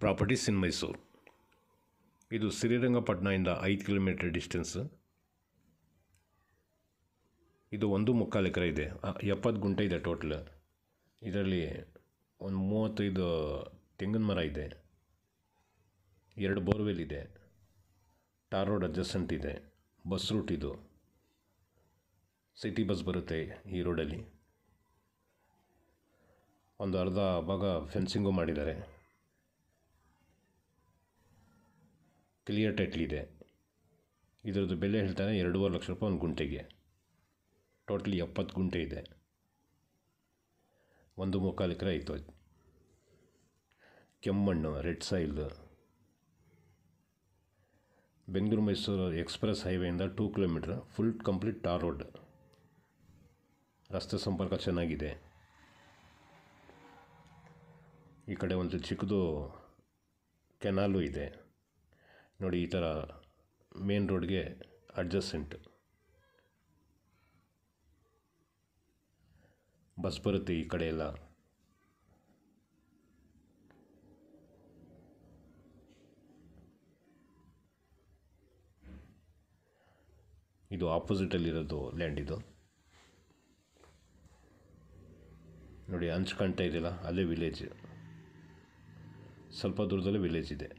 Properties ಇನ್ ಮೈಸೂರು. ಇದು ಶ್ರೀರಂಗಪಟ್ಟಣದಿಂದ 5 kilometre distance. ಇದು 1.25 ಎಕರೆ ಇದೆ. 70 ಗುಂಟೆ ಇದೆ ಟೋಟಲ್. ಇದರಲ್ಲಿ ಒಂದು 35 ತೆಂಗಿನ ಮರ ಇದೆ, 2 ಬೋರ್ವೆಲ್ ಇದೆ, ಟಾರ್ ರೋಡ್ ಅಡ್ಜಸೆಂಟ್ ಇದೆ, ಬಸ್ ರೂಟ್ ಇದು, ಸಿಟಿ ಬಸ್ ಬರುತ್ತೆ ಈ ರೋಡಲ್ಲಿ. ಒಂದು ಅರ್ಧ ಭಾಗ ಫೆನ್ಸಿಂಗು ಮಾಡಿದ್ದಾರೆ. ಕ್ಲಿಯರ್ ಟೈಟ್ಲ್ ಇದೆ. ಇದರದ್ದು ಬೆಲೆ ಹೇಳ್ತಾರೆ 2.5 ಲಕ್ಷ ರೂಪಾಯಿ ಒಂದು ಗುಂಟೆಗೆ. ಟೋಟಲಿ 70 ಗುಂಟೆ ಇದೆ. 1.25 ಎಕರೆ ಆಯಿತು. ಕೆಮ್ಮಣ್ಣು, red soil. Bengaluru Mysuru express ಹೈವೇಯಿಂದ 2 kilometre full complete tar road. ರಸ್ತೆ ಸಂಪರ್ಕ ಚೆನ್ನಾಗಿದೆ. ಈ ಕಡೆ ಒಂದು ಚಿಕ್ಕದು ಕೆನಾಲು ಇದೆ ನೋಡಿ. ಈ ಥರ ಮೇನ್ ರೋಡ್ಗೆ ಅಡ್ಜಸೆಂಟ್ ಬಸ್ ಬರುತ್ತೆ ಈ ಕಡೆ ಎಲ್ಲ. ಇದು ಆಪೋಸಿಟಲ್ಲಿರೋದು ಲ್ಯಾಂಡ್. ಇದು ನೋಡಿ, ಹಂಚ್ಕಂತ ಇದೆಯಲ್ಲ, ಅಲ್ಲೇ ವಿಲೇಜ್. ಸ್ವಲ್ಪ ದೂರದಲ್ಲೇ ವಿಲೇಜ್ ಇದೆ.